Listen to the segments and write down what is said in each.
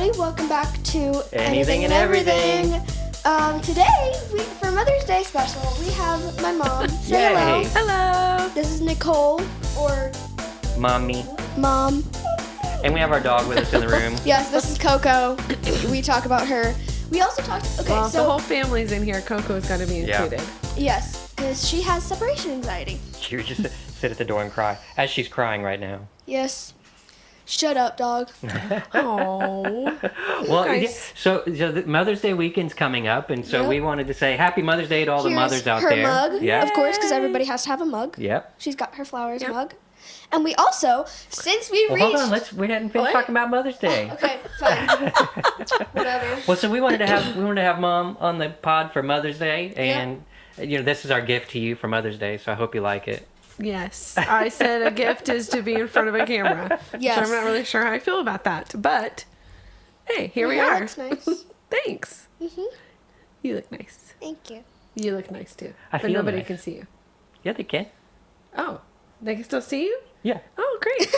everybody. Welcome back to Anything and Everything. Today, for Mother's Day special, we have my mom. Say Yay. hello. Hello. This is Nicole, or Mommy. Mom. And we have our dog with us in the room. Yes, this is Coco. We talk about her. We also talked. Okay, Well, if so the whole family's in here, Coco's got to be included. yes, because she has separation anxiety. She would just sit at the door and cry, as she's crying right now. Yes. Shut up, dog. Oh. Well, guys. yeah, so the Mother's Day weekend's coming up, and so Yep. we wanted to say Happy Mother's Day to all the Here's mothers out her there. mug, Yeah. of course, because everybody has to have a mug. Yep. She's got her flowers Yep. mug. And we also, since we Well, reached... hold on. We hadn't finished What? talking about Mother's Day. Okay, fine. Whatever. Well, so we wanted to have Mom on the pod for Mother's Day, and this is our gift to you for Mother's Day. So I hope you like it. Yes. I said a gift is to be in front of a camera. Yes. So I'm not really sure how I feel about that. But, hey, here we Yeah, are. that's nice. Thanks. Mm-hmm. You look nice. Thank you. You look nice, too. I But feel nobody nice. can see you. Yeah, they can. Oh. They can still see you? Yeah. Oh, great.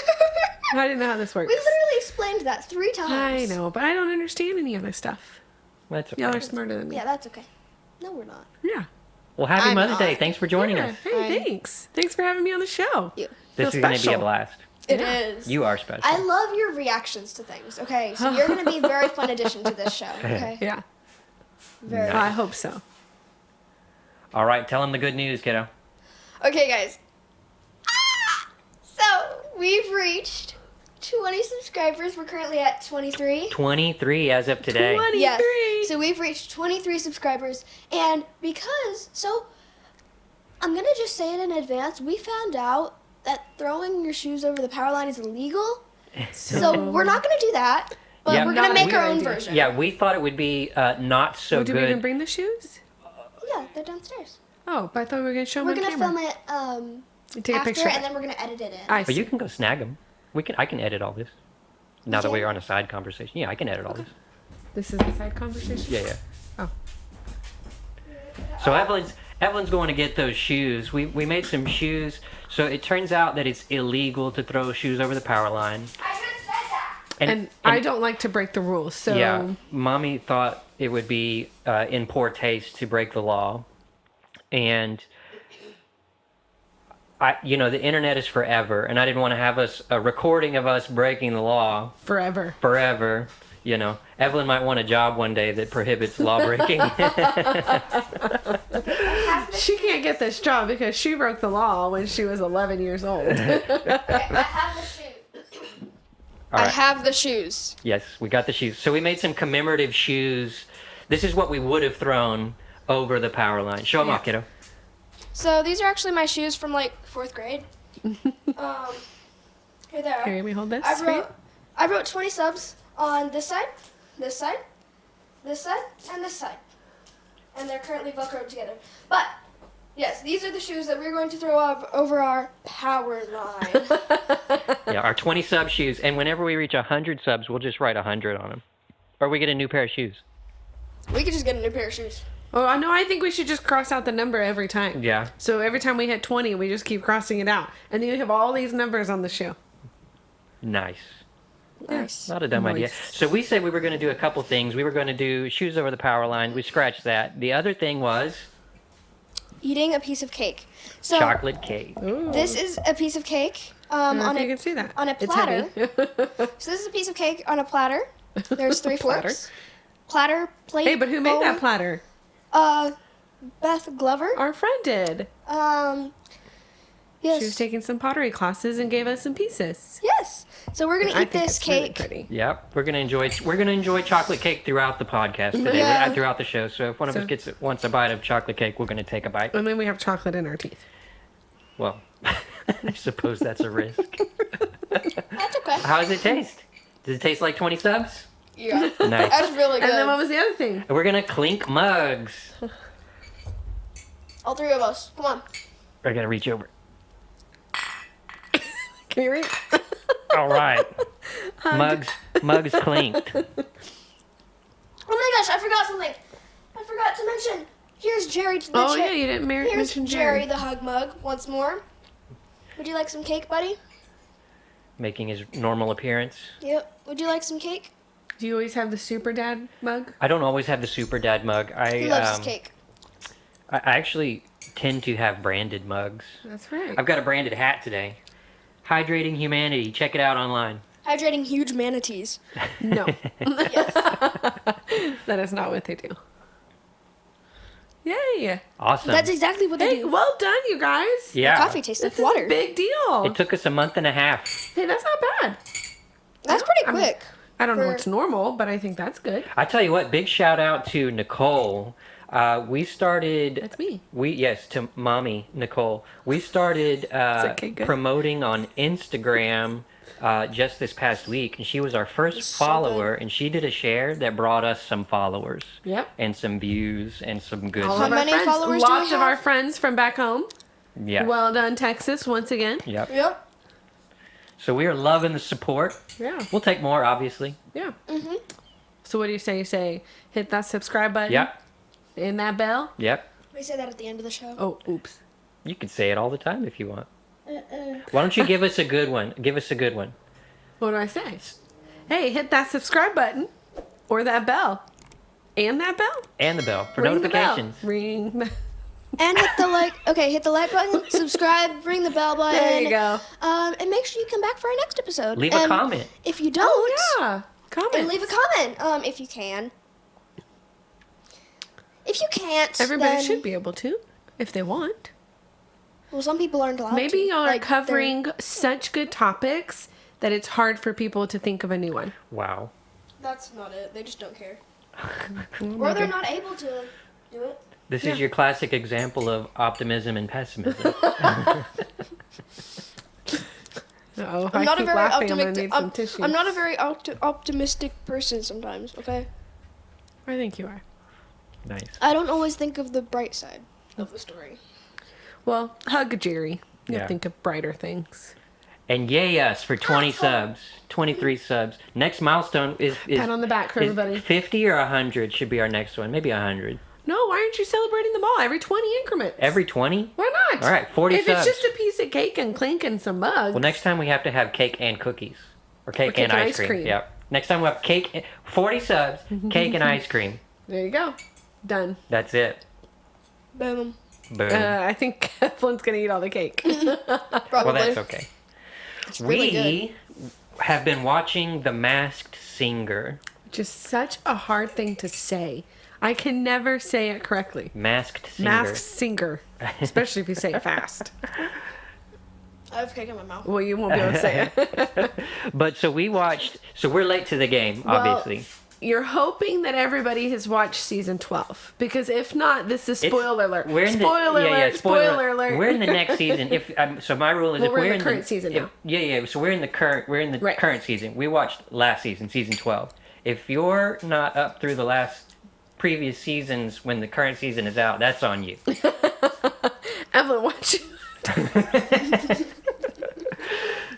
I didn't know how this works. We literally explained that 3 times. I know, but I don't understand any of this stuff. That's okay. Y'all are smarter than me. Yeah, that's okay. No, we're not. Yeah. Well, Happy I'm Mother's not. Day. Thanks for joining Yeah. us. Hey, thanks. Thanks for having me on the show. You. This Feel is going to be a special. blast. It Yeah. is. You are special. I love your reactions to things, okay? So you're going to be a very fun addition to this show, okay? Yeah. Very. I hope so. All right, tell them the good news, kiddo. Okay, guys. So, we've reached 20 subscribers. We're currently at 23. 23 as of today. 23. Yes. So we've reached 23 subscribers, and I'm gonna just say it in advance. We found out that throwing your shoes over the power line is illegal, so we're not gonna do that. But Yeah. we're gonna Not a make good our own idea. version. Yeah, we thought it would be not so Oh, did we good. even bring the shoes? Yeah, they're downstairs. Oh, but I thought we were going to show them We're on gonna camera. film it Take a after, picture. and then we're gonna edit it in. I But see. you can go snag them. I can edit all this. Now that can? we're on a side conversation. Yeah, I can edit all this. This is a side conversation? Yeah. Oh. So Evelyn's going to get those shoes. We made some shoes. So it turns out that it's illegal to throw shoes over the power line. I just said that. And I don't like to break the rules, so... Yeah, Mommy thought it would be in poor taste to break the law. And the internet is forever, and I didn't want to have a recording of us breaking the law Forever. forever. Evelyn might want a job one day that prohibits law breaking. She can't get this job because she broke the law when she was 11 years old. Okay, I have the shoes. All I right. have the shoes. Yes, we got the shoes. So we made some commemorative shoes. This is what we would have thrown over the power line. Show them off, kiddo. So these are actually my shoes from like 4th grade. Here they are. Here, let me hold this. I wrote 20 subs on this side, this side, this side, and this side. And they're currently Velcroed together. But, yes, these are the shoes that we're going to throw over our power line. Yeah, our 20 sub shoes. And whenever we reach 100 subs, we'll just write 100 on them. Or we get a new pair of shoes. We could just get a new pair of shoes. Oh, no, I think we should just cross out the number every time. Yeah. So every time we hit 20, we just keep crossing it out. And then you have all these numbers on the shoe. Nice. Nice. Not a dumb idea. Nice. So we said we were going to do a couple things. We were going to do shoes over the power line. We scratched that. The other thing was Eating a piece of cake. So chocolate cake. Ooh. this is a piece of cake I don't know on if a you can see that. on a It's platter. heavy. So this is a piece of cake on a platter. There's 3 Platter. forks. Platter, plate. Hey, but who made bowl. that platter? Beth Glover. Our friend did. Yes. She was taking some pottery classes and gave us some pieces. Yes. So we're gonna I eat think this it's really cake. pretty. Yep, we're gonna enjoy chocolate cake throughout the podcast today, Yeah. throughout the show. So if one of us wants a bite of chocolate cake, we're gonna take a bite. And then we have chocolate in our teeth. Well, I suppose that's a risk. That's okay. How does it taste? Does it taste like 20 subs? Yeah. Nice. That's really good. And then what was the other thing? We're gonna clink mugs. All 3 of us. Come on. I gotta reach over. Can you read? All right. Mugs clinked. Oh my gosh, I forgot something. I forgot to mention. Here's Jerry. Oh, yeah, you didn't Here's mention Jerry Jerry. the hug mug once more. Would you like some cake, buddy? Making his normal appearance. Yep. Would you like some cake? Do you always have the super dad mug? I don't always have the super dad mug. He loves his cake. I actually tend to have branded mugs. That's right. I've got a branded hat today. Hydrating Humanity. Check it out online. Hydrating huge manatees. No. Yes. That is not what they do. Yay. Awesome. That's exactly what they Hey, do. well done, you guys. yeah. Coffee tastes like This is water. a big deal. It took us a month and a half. Hey, that's not bad. That's pretty I'm- quick. I don't know For- what's normal, but I think that's good. I tell you what, big shout out to Nicole. We started. That's me. To mommy Nicole. We started okay, good. promoting on Instagram just this past week, and she was our first It's so follower, and she did a share that brought us some followers Yep. and some views and some good. All How of our many friends. followers do we Lots of our have? friends from back home. Yeah. Well done, Texas, once again. Yep. Yep. So we are loving the support. Yeah. We'll take more, obviously. Yeah. Mm-hmm. So what do you say? You say hit that subscribe button. Yep. And that bell. Yep. We say that at the end of the show. Oh, oops. You can say it all the time if you want. Why don't you give us a good one? Give us a good one. What do I say? Hey, hit that subscribe button or that bell. And that bell. And the bell for Ring the bell. notifications. Ring the And hit the like. Okay, hit the like button, subscribe, ring the bell button. There you go. And make sure you come back for our next episode. Leave a And comment. If you don't, Oh, yeah. Comment. and leave a comment. If you can. If you can't, Everybody then- should be able to, if they want. Well, some people aren't allowed. Maybe to. y'all are Like, covering such good topics that it's hard for people to think of a new one. Wow. That's not it. They just don't care, or they're not able to do it. This Yeah. is your classic example of optimism and pessimism. Oh, I'm I not a keep very laughing. I'm gonna optimistic. need some tissue. I'm not a very optimistic person sometimes. Okay, I think you are. Nice. I don't always think of the bright side of the story. Well, hug Jerry. You'll Yeah. think of brighter things. And yay us for 20 subs. 23 subs. Next milestone is Pat on the back for is everybody. 50 or 100 should be our next one. Maybe 100. No, why aren't you celebrating them all? Every 20 increments. Every 20? Why not? All right, 40 If subs. it's just a piece of cake and clink and some mugs. Well, next time we have to have cake and cookies. Or cake, cake and ice cream. Yep. Next time we'll have cake, 40 subs, cake and ice cream. There you go. Done. That's it. Boom. Boom. I think Evelyn's going to eat all the cake. Probably. Well, that's okay. It's really We have been watching The Masked Singer. Just such a hard thing to say. I can never say it correctly. Masked Singer. Masked singer. Especially if you say it fast. I have cake in my mouth. Well, you won't be able to say it. But so we watched. So we're late to the game, Well, obviously. You're hoping that everybody has watched season 12. Because if not, this is spoiler alert. We're in Spoiler the, alert. Spoiler alert. We're in the next season. If so, my rule is Well, if we're we're in the current season now. Yeah. So we're in the current. We're in the Right. current season. We watched last season, season 12. If you're not up through the last previous seasons when the current season is out, that's on you. Evelyn, watch.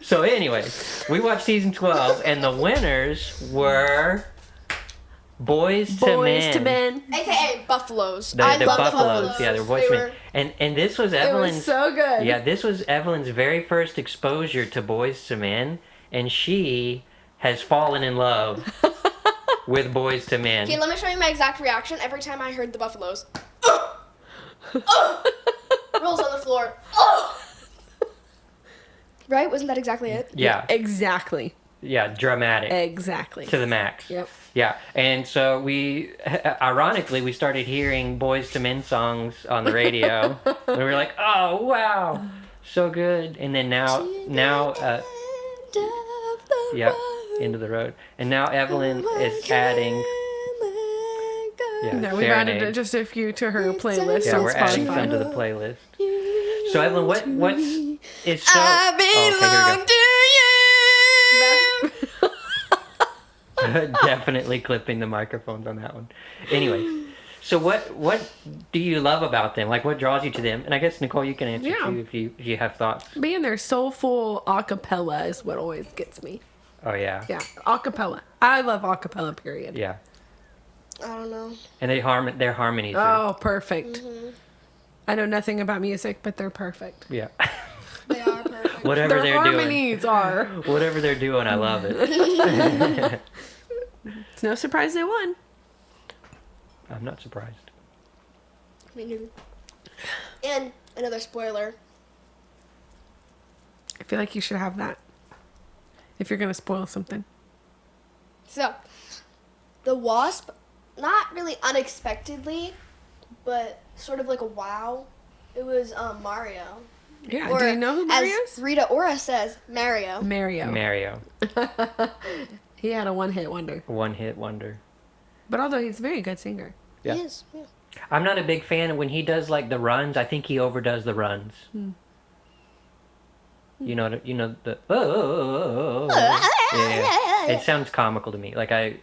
So anyway, we watched season 12, and the winners were Boys Boys to Men. AKA buffaloes. The, I the love Buffaloes. Yeah, they're Boys They to Men. were- And this was It was Evelyn's. so good. Yeah, this was Evelyn's very first exposure to Boys to Men, and she has fallen in love with Boys to Men. Okay, let me show you my exact reaction every time I heard the buffaloes. Rolls on the floor. Right? Wasn't that exactly it? Yeah, Exactly. yeah, dramatic Exactly. to the max. Yep. Yeah, and so we, ironically, we started hearing Boys to Men songs on the radio, and we were like, "Oh wow, so good!" And then now, yeah, End of the Road, and now Evelyn is adding. Yeah, No, we've Serenade. added just a few to her playlist Yeah, on we're adding some Spotify. to the playlist. So Evelyn, what's is so? I belong to you. Definitely clipping the microphones on that one. Anyway, so what do you love about them? Like, what draws you to them? And I guess Nicole, you can answer Yeah. too if you have thoughts. Being their soulful acapella is what always gets me. Oh yeah, Yeah, acapella. I love acapella, period. yeah. I don't know. And their harmonies. Oh, perfect. I know nothing about music, but they're perfect. Yeah. They are perfect. Whatever Their they're doing. harmonies are. Whatever they're doing, I love it. It's no surprise they won. I'm not surprised. Me neither. And another spoiler. I feel like you should have that. If you're going to spoil something. So, the wasp, not really unexpectedly, but sort of like a wow. It was Mario. Yeah, Or, do you know who Mario as is? Rita Ora says, Mario. Mario. He had a one-hit wonder. One-hit wonder. But although he's a very good singer. Yeah. He is. Yeah. I'm not a big fan when he does like the runs. I think he overdoes the runs. You know the yeah. It sounds comical to me. Like I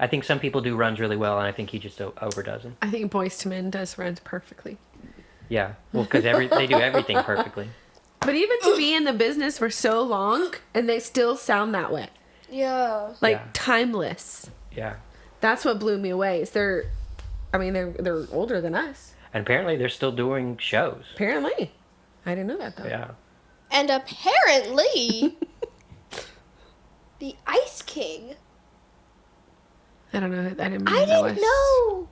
think some people do runs really well, and I think he just overdoes them. I think Boyz II Men does runs perfectly. Yeah, well, because they do everything perfectly. But even to be in the business for so long, and they still sound that way. Yeah. Like, Yeah. timeless. Yeah, That's what blew me away. Is they're older than us. and apparently they're still doing shows. Apparently. I didn't know that, though. Yeah. And apparently, the Ice King. I don't know. I didn't know I that didn't know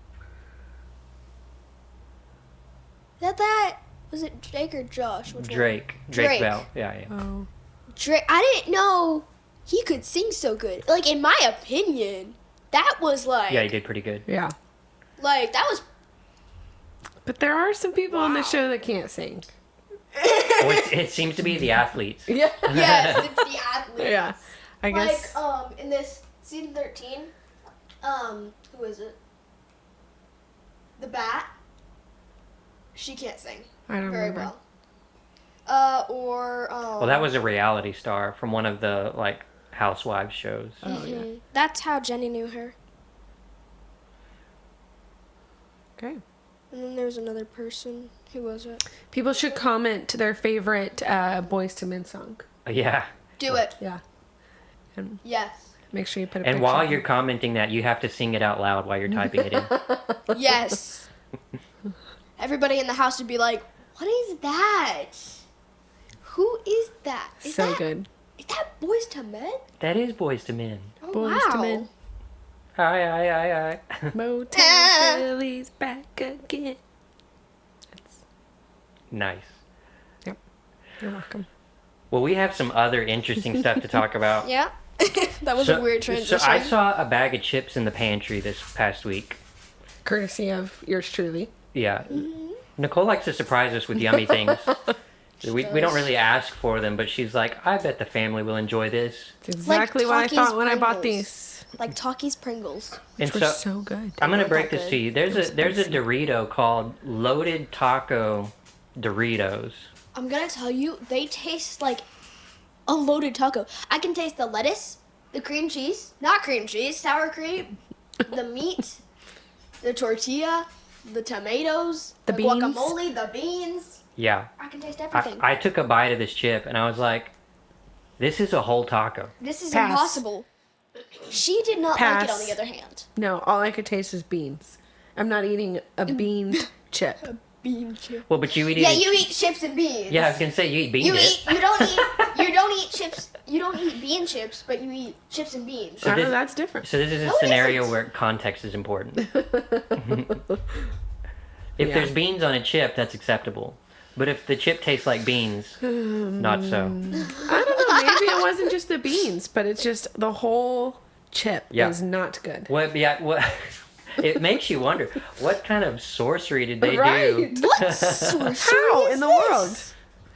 that was it Drake or Josh? Which one? Drake Drake. Bell. Yeah. Oh. Drake. I didn't know he could sing so good. Like, in my opinion, that was like. Yeah, he did pretty good. Yeah. Like, that was. But there are some people on the Wow. show that can't sing. Well, it seems to be the athletes. Yeah. Yes, it's the athletes. Yeah. I guess. Like, in this season 13, who is it? The Bat. She can't sing I don't very remember. well. Well, that was a reality star from one of the like housewives shows. Oh, yeah. That's how Jenny knew her. Okay. And then there was another person. Who was it? People should comment their favorite Boyz II Men song. Yeah. Do it. Yeah. And Yes. make sure you put a And picture while of you're it. commenting that, you have to sing it out loud while you're typing it in. Yes. Everybody in the house would be like, "What is that? Who is that? Is So that, good. Is that Boyz II Men? That is Boyz II Men. Oh, Boyz wow. II Men. Aye. Motown Ah. Philly's back again. Nice. Yep. You're welcome. Well, we have some other interesting stuff to talk about. Yeah. That was a weird transition. So I saw a bag of chips in the pantry this past week. Courtesy of yours truly. Yeah. Nicole likes to surprise us with yummy things. We don't really ask for them, but she's like, I bet the family will enjoy this. It's exactly what I Takis thought when I bought Pringles. these. Like Takis Pringles. And Which were so good. I'm gonna weren't break that this good. to you. There's a Dorito called Loaded Taco Doritos. I'm gonna tell you, they taste like a loaded taco. I can taste the lettuce, the cream cheese, not cream cheese, sour cream, the meat, the tortilla, the tomatoes, The beans. guacamole, the beans. Yeah. I can taste everything. I took a bite of this chip and I was like, this is a whole taco. This is Pass. impossible. She did not like it on Pass. the other hand. No, all I could taste is beans. I'm not eating a bean chip. Bean chip. Well, but you eat Yeah, it. you eat chips and beans. Yeah, I was gonna say you eat bean You dip. you don't eat chips. You don't eat bean chips, but you eat chips and beans. So I know this- that's different. So this is a No, it scenario isn't. where context is important. If Yeah. there's beans on a chip, that's acceptable. But if the chip tastes like beans, not so. I don't know. Maybe it wasn't just the beans, but it's just the whole chip Yeah. is not good. What? Yeah. What? It makes you wonder what kind of sorcery did they Right. do What sorcery How is in the this? world?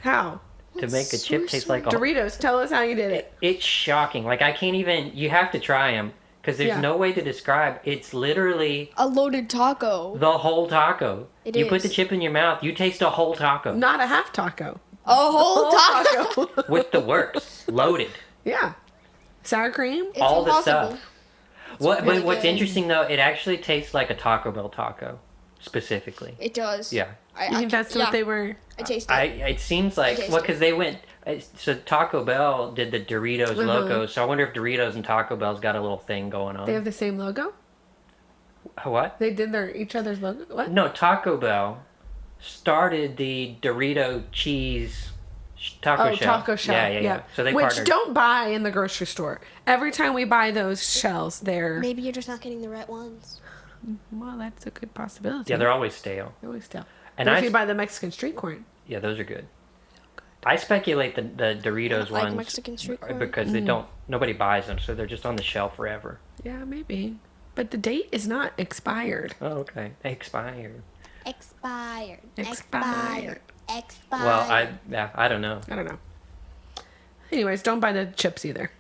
How? to make a chip taste like a? Doritos, tell us how you did it. It's shocking. Like I can't even. You have to try them because there's Yeah. no way to describe. It's literally A loaded taco. the whole taco. It you put is. the chip in your mouth, you taste a whole taco Not a half taco. A whole taco. with the works loaded. Yeah. Sour cream? It's all the impossible. stuff. What? really But what's good. interesting though, it actually tastes like a Taco Bell taco, specifically. It does. Yeah. I You think that's what they were? I taste it. It seems like taste well, it. because they went. So Taco Bell did the Doritos Locos. So I wonder if Doritos and Taco Bell's got a little thing going on. They have the same logo? What? They did each other's logo? What? No, Taco Bell started the Dorito cheese Taco shell. Taco shell. Yeah. So they Which partnered. don't buy in the grocery store. Every time we buy those shells, they're Maybe you're just not getting the right ones. well, that's a good possibility. Yeah, they're always stale. They're always stale. And But if you buy the Mexican street corn, Yeah, those are good. I speculate the Doritos like ones Mexican street corn. because they don't. Nobody buys them, so they're just on the shelf forever. yeah, maybe. But the date is not expired. Oh, okay. Expired. Expired. Expired. Expired. Well, I don't know. I don't know. Anyways, don't buy the chips either.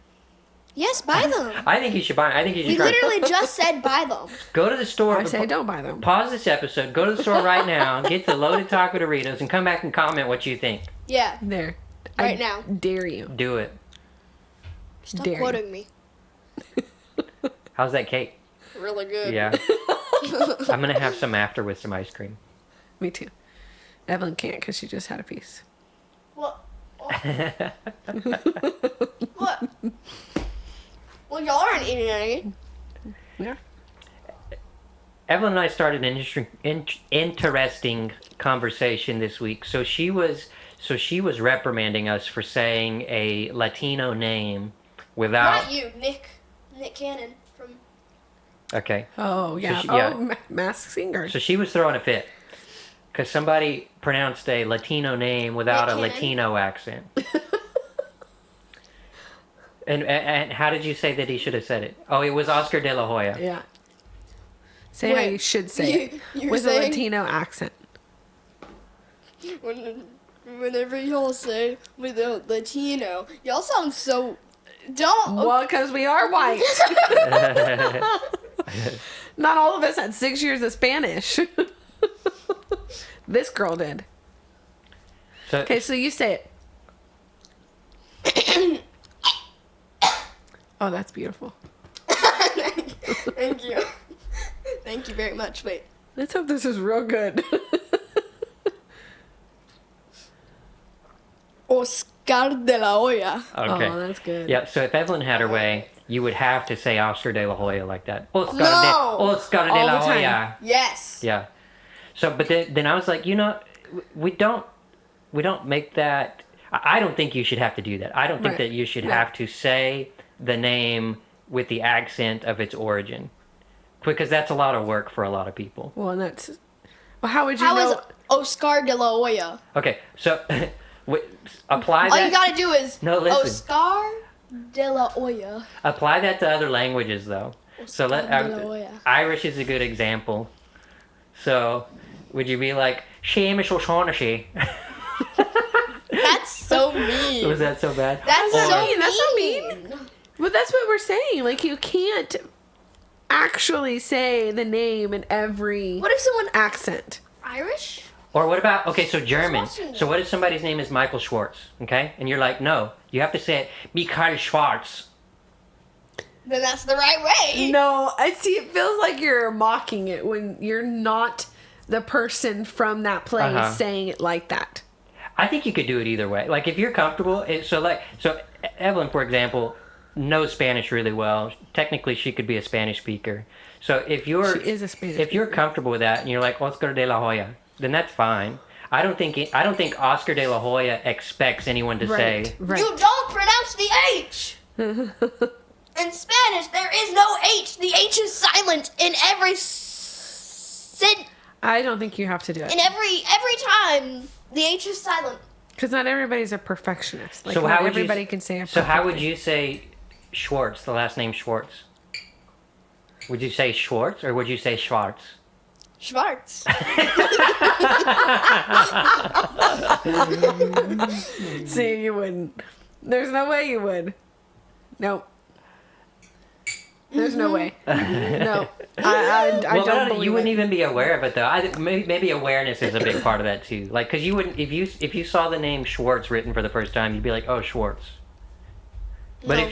Yes, buy them. I think you should buy. I think you should We try. literally just said buy them. Go to the store. I say don't buy them. Pause this episode. Go to the store right now. Get the Loaded Taco Doritos and come back and comment what you think. Yeah, There. right I now. dare you. Do it. Stop Dare you. quoting me. How's that cake? Really good. Yeah. I'm gonna have some after with some ice cream. Me too. Evelyn can't because she just had a piece. What? What? Well, y'all aren't eating any. Yeah. Evelyn and I started an interesting conversation this week. So she was reprimanding us for saying a Latino name without. Not you, Nick. Nick Cannon from. Okay. Oh, yeah. she- yeah. Masked Singer. So she was throwing a fit because somebody pronounced a Latino name without a Nick Cannon? Latino accent. And how did you say that he should have said it? Oh, it was Oscar De La Hoya. Yeah. Say how Wait, you should say it. you were With a saying- Latino accent. Whenever y'all say with a Latino, y'all sound so. Don't. Well, because we are white. Not all of us had 6 years of Spanish. This girl did. So, Okay, so you say it. Oh, that's beautiful. Thank you. Thank you very much. Wait. Let's hope this is real good. Oscar de la Hoya. okay. Oh, that's good. Yeah, so if Evelyn had her way, you would have to say Oscar De La Hoya like that. Oscar, No! Oscar De All La the time. Hoya. Yes. Yeah. So, but then I was like, we don't make that. I don't think you should have to do that. I don't think Right. that you should No. have to say the name with the accent of its origin, because that's a lot of work for a lot of people. Well, and that's. Well, how would you How know? is Oscar de la Hoya? Okay, so apply All that. you gotta do is No, listen. Oscar de la Hoya. Apply that to other languages, though. So Oscar de la Hoya. Irish is a good example. So, would you be like, Seamus O'Shaughnessy? That's so mean. Was that so bad? That's Or- so mean. That's not mean. Well, that's what we're saying. Like, you can't actually say the name in every What if someone accent. Irish? Or what about, okay, so German. watching So what if somebody's name is Michael Schwartz, okay? And you're like, no, you have to say it, Michael Schwartz. Then that's the right way. No, I see. It feels like you're mocking it when you're not the person from that place Uh-huh. saying it like that. I think you could do it either way. Like, if you're comfortable, so Evelyn, for example, knows Spanish really well. Technically, she could be a Spanish speaker. So if you're She is a Spanish if you're comfortable with that and you're like Oscar de la Hoya, then that's fine. I don't think Oscar de la Hoya expects anyone to say. Right. You don't pronounce the H. In Spanish, there is no H. The H is silent in every I don't think you have to do it. in every time. The H is silent. Because not everybody's a perfectionist. Like, So not how would everybody you? can say a So how would perfect you say Schwartz? The last name Schwartz. Would you say Schwartz or would you say Schwartz? Schwartz. thing. See, you wouldn't. There's no way you would. Nope. There's no way. No. I Well, don't no, believe you wouldn't it. even be aware of it though. Maybe awareness is a big part of that too. Like, because you wouldn't if you saw the name Schwartz written for the first time, you'd be like, oh, Schwartz. But No. if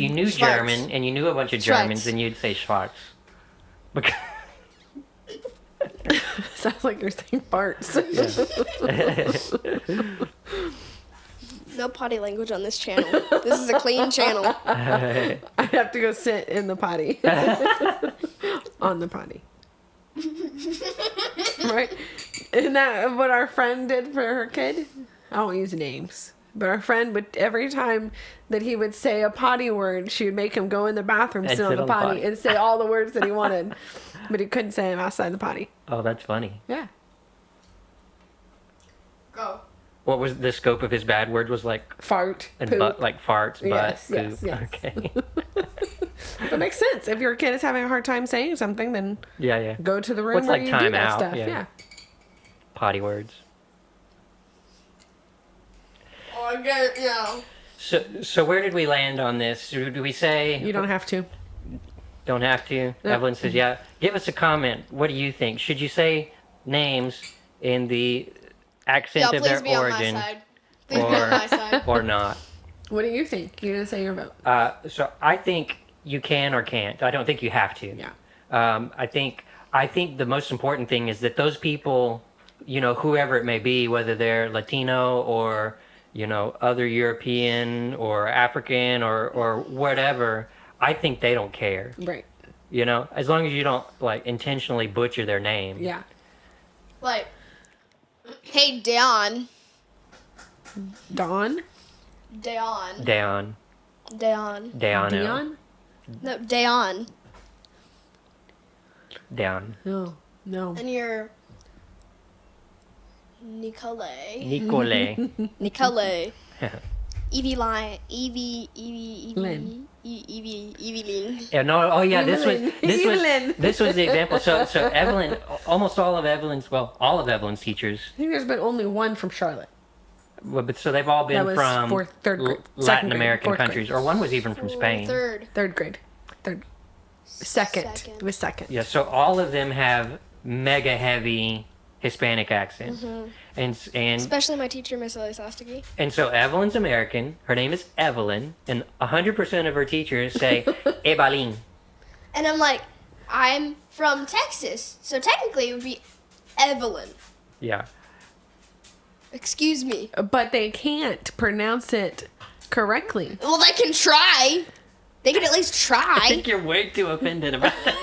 you knew Schwartz. German and you knew a bunch of Germans, Schwartz. then you'd say Schwartz. Because Sounds like you're saying farts. No potty language on this channel. This is a clean channel. I have to go sit in the potty. On the potty. Right? Isn't that what our friend did for her kid? I don't use names. But our friend would, every time that he would say a potty word, she would make him go in the bathroom, And sit on sit the on the potty, potty. and say all the words that he wanted. But he couldn't say them outside the potty. Oh, that's funny. Yeah. Go. What was the scope of his bad words? Was like Fart, and poop. butt, like farts, Yes, butt, yes, poop. yes. Okay. That makes sense. If your kid is having a hard time saying something, then Yeah. go to the room What's where like you time do that out, stuff. yeah. Yeah. Potty words. Oh, I get it, yeah. So where did we land on this? Do we say You don't have to. don't have to? No. Evelyn says, yeah. Give us a comment. What do you think? Should you say names in the accent Yeah, of their please be on my origin side. Please be on my side. or not? What do you think? You're going to say your vote. So I think you can or can't. I don't think you have to. Yeah. I think the most important thing is that those people, whoever it may be, whether they're Latino or other European or African or whatever, I think they don't care. Right. As long as you don't like intentionally butcher their name. Yeah. Like, hey, Deon. Dawn? Deon. Deon. Deon. Deon. Dion? No, Deon. Deon. No. No. And you're Nicole. Nicole. Nicole. Evie Line. Lynn. Evie Lynn. Yeah, no, oh yeah, Evelyn. this Evelyn. was the example. So Evelyn, almost all of Evelyn's teachers, I think there's been only one from Charlotte. but so they've all been That was from third grade. Second Latin grade, American fourth countries, grade. or one was even from Spain. Third grade. Second. It was second. Yeah, so all of them have mega heavy Hispanic accents, and Especially my teacher, Miss Ellie Sostigi. and so Evelyn's American. Her name is Evelyn, and 100% of her teachers say Evelyn. And I'm like, I'm from Texas, so technically it would be Evelyn. Yeah. Excuse me. But they can't pronounce it correctly. Well, they can try. They can at least I try. think you're way too offended about that.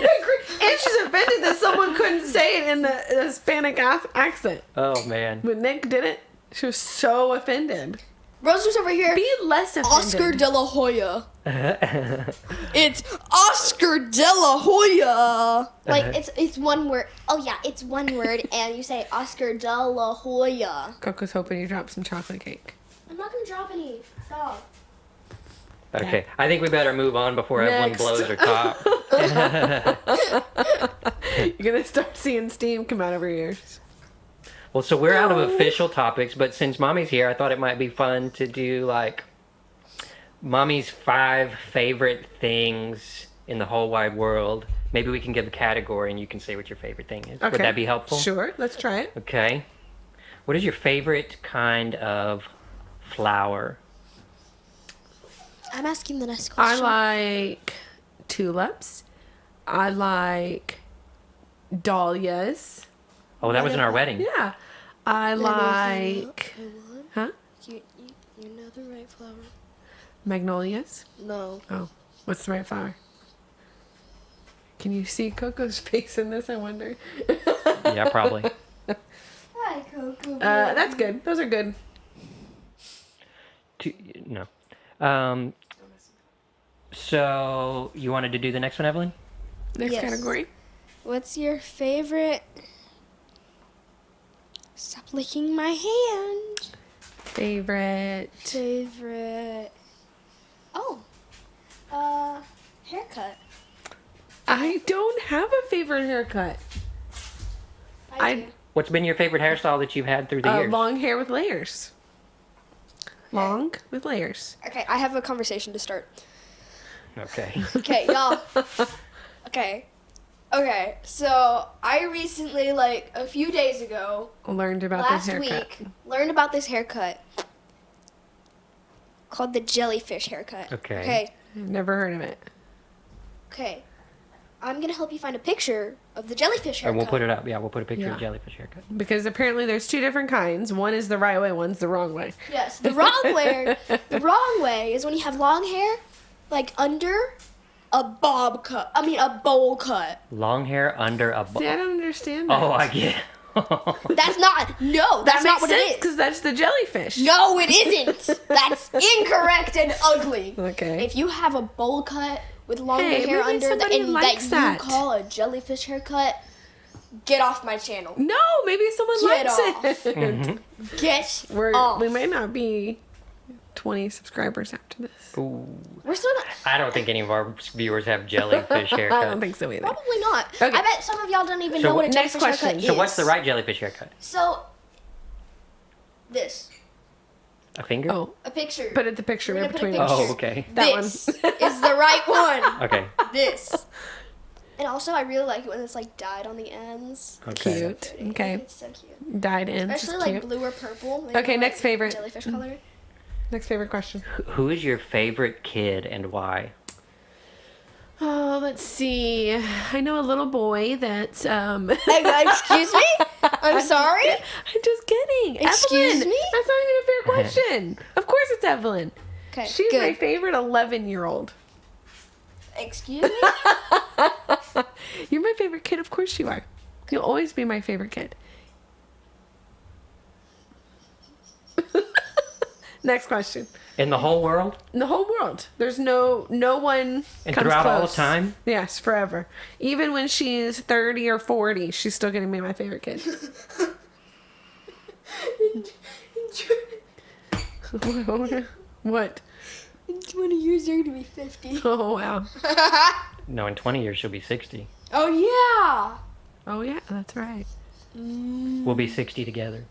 And she's offended that someone couldn't say it in the Hispanic accent. Oh man. When Nick did it, she was so offended. Rosa's over here. Be less offended. Oscar de la Hoya. It's Oscar de la Hoya. Like it's one word. Oh yeah, it's one word, and you say Oscar de la Hoya. Coco's hoping you drop some chocolate cake. I'm not gonna drop any. Stop. Okay, I think we better move on before everyone Next. blows her top. You're gonna start seeing steam come out of her ears. Well, so we're out of official topics, but since Mommy's here, I thought it might be fun to do like Mommy's 5 favorite things in the whole wide world. Maybe we can give a category and you can say what your favorite thing is. Okay. Would that be helpful? Sure, let's try it. Okay. What is your favorite kind of flower? I'm asking the next I question. like tulips. I like dahlias. Oh, that was in our wedding. Yeah. I like huh? You know the right flower. Magnolias. No. Oh, what's the right flower? Can you see Coco's face in this? I wonder. Yeah, probably. Hi, Coco. That's good. Those are good. No. So you wanted to do the next one, Evelyn? Next Yes. category. What's your favorite? Stop licking my hand. Favorite. Favorite. Oh. Haircut. I don't have a favorite haircut. I I- do. What's been your favorite hairstyle that you've had through the years? Long hair with layers. Long with layers. Okay, I have a conversation to start. Okay. Okay, y'all. Okay, so I recently, like a few days ago, Learned about last this haircut. week, learned about this haircut called the jellyfish haircut. Okay. Never heard of it. Okay. I'm gonna help you find a picture of the jellyfish haircut. And we'll put it up. Yeah, we'll put a picture Yeah. of jellyfish haircut. Because apparently there's 2 different kinds. One is the right way, one's the wrong way. Yes, the wrong way. The wrong way is when you have long hair, like under a bowl cut. Long hair under a See, I don't understand that. Oh, I get. That's not. No, that's not what it is. Because that's the jellyfish. No, it isn't. That's incorrect and ugly. Okay. If you have a bowl cut with longer Hey, hair maybe under somebody and likes that you that. call a jellyfish haircut, get off my channel. No, maybe someone Get likes off. it. Get We're, off. we might not be 20 subscribers after this. Ooh. We're still not. I don't think any of our viewers have jellyfish haircuts. I don't think so either. Probably not. Okay. I bet some of y'all don't even So know what a next jellyfish question. haircut is. So what's the right jellyfish haircut? So, this. A finger? Oh, A picture. put it the picture We're in gonna put a between. picture. Oh, okay. That This one. is the right one. Okay. This. And also, I really like it when it's like dyed on the ends. Okay. Cute. Okay. It's so cute. Dyed ends. Especially is like cute. blue or purple. Like, Okay, you know, next like favorite. Jellyfish color. Next favorite question. Who is your favorite kid and why? Oh, let's see. I know a little boy that's Excuse me? I'm sorry? I'm just kidding. Excuse Evelyn. me? That's not even a fair question. Of course it's Evelyn. Okay, She's my good. favorite 11-year-old. Excuse me? You're my favorite kid. Of course you are. You'll always be my favorite kid. Next question. In the whole world? In the whole world. There's no one And comes throughout all close. of time? Yes, forever. Even when she's 30 or 40, she's still gonna be my favorite kid. What? In 20 years, you're gonna be 50. Oh wow. No, in 20 years she'll be 60. Oh, yeah. Oh yeah, that's right. We'll be 60 together.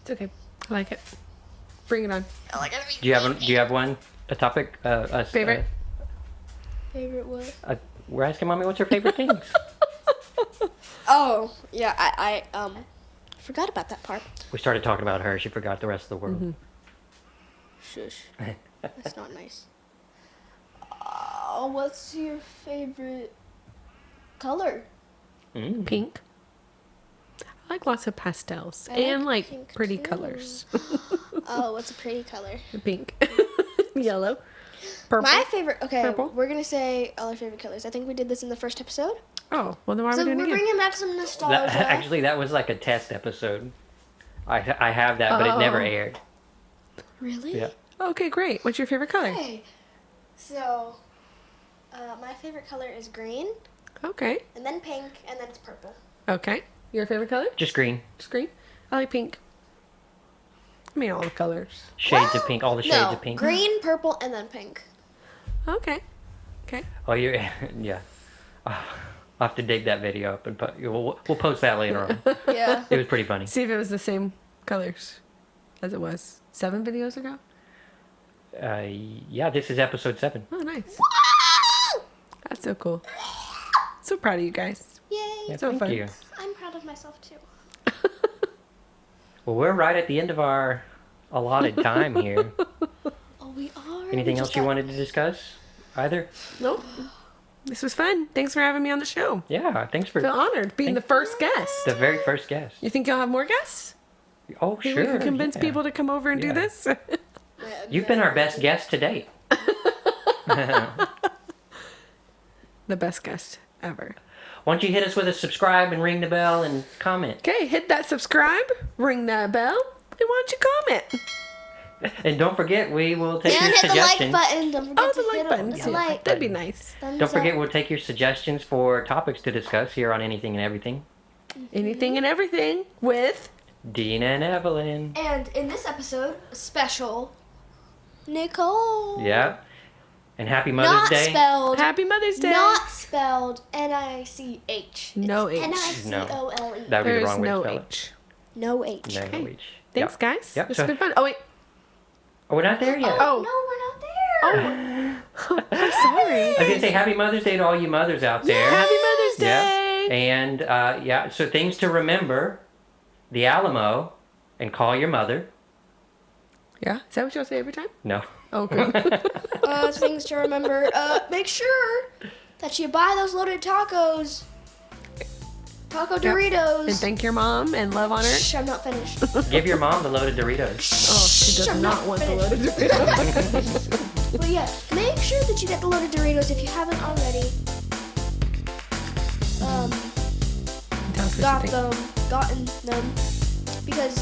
It's okay. I like it. Bring it on. Oh, I gotta be Do you have one? A topic? Favorite? favorite what? We're asking mommy what's her favorite things. Oh, yeah, I forgot about that part. We started talking about her. She forgot the rest of the world. Shush. That's not nice. What's your favorite color? Mm. Pink. I like lots of pastels I like and like pink, pretty too. colors. Oh, what's a pretty color? Pink. Yellow. Purple. My favorite. Okay, Purple. we're gonna say all our favorite colors. I think we did this in the first episode. Oh, well then why are So we we're doing it again? bringing back some nostalgia. Actually, that was like a test episode. I have that, but it never Oh. aired. Really? Yeah. Okay, great. What's your favorite color? Okay. So, my favorite color is green, Okay. and then pink, and then it's purple. Okay. Your favorite color? Just green. Just green? I like pink. I mean all the colors. Shades of pink. All the shades of pink. Green, purple, and then pink. Okay. Okay. Oh, you yeah. I'll have to dig that video up and we'll post that later on. Yeah. It was pretty funny. See if it was the same colors as it was 7 videos ago. Yeah, this is episode 7. Oh, nice. That's so cool. So proud of you guys. Yay. Yeah, So thank fun. you. I'm proud of myself too. Well, we're right at the end of our allotted time here. Oh, we are. Anything We else just you got- wanted to discuss? Either? Nope. This was fun. Thanks for having me on the show. Yeah, thanks for I feel honored being the first guest. the very first guest. You think you'll have more guests? Oh, Maybe sure. we can convince yeah. people to come over and do Yeah. this? You've been our best guest to date. The best guest ever. Why don't you hit us with a subscribe and ring the bell and comment? Okay, hit that subscribe, ring that bell, and why don't you comment? And don't forget, we will take And your hit the like suggestions. button. Don't forget Oh, to the like hit buttons. the Yeah, like. that'd be nice. Thumbs Don't forget, up. we'll take your suggestions for topics to discuss here on Anything and Everything. Anything and everything with Dean and Evelyn. And in this episode, special Nicole. Yeah. And happy Mother's Not Day. spelled. Happy Mother's Day. Not spelled N-I-C-H. No It's H. N-I-C-O-L-E. That would be the There's wrong way no to spell H. No H. it. No Okay. H. Thanks, Yep. guys. Yep, This so- has been fun. Oh, wait. Oh, we're not there yet. Oh. No, we're not there. I'm sorry. I was going to say happy Mother's Day to all you mothers out there. Happy Mother's Yeah. Day. And, yeah, so things to remember. The Alamo. And call your mother. Yeah? Is that what y'all say every time? No. Oh, good. Things to remember. Make sure that you buy those loaded tacos. Taco Doritos. And thank your mom and love on her. Shh, I'm not finished. Give your mom the loaded Doritos. Oh, she does I'm not not want the finished. loaded Doritos. But yeah, make sure that you get the loaded Doritos if you haven't already. Don't shipping. gotten them, because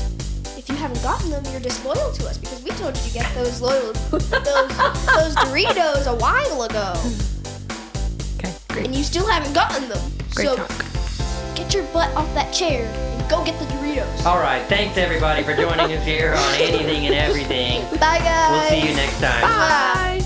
if you haven't gotten them, you're disloyal to us because we told you to get those those Doritos a while ago, Okay, great. and you still haven't gotten them. Great so talk. get your butt off that chair and go get the Doritos. All right. Thanks everybody for joining us here on Anything and Everything. Bye, guys. We'll see you next time. Bye.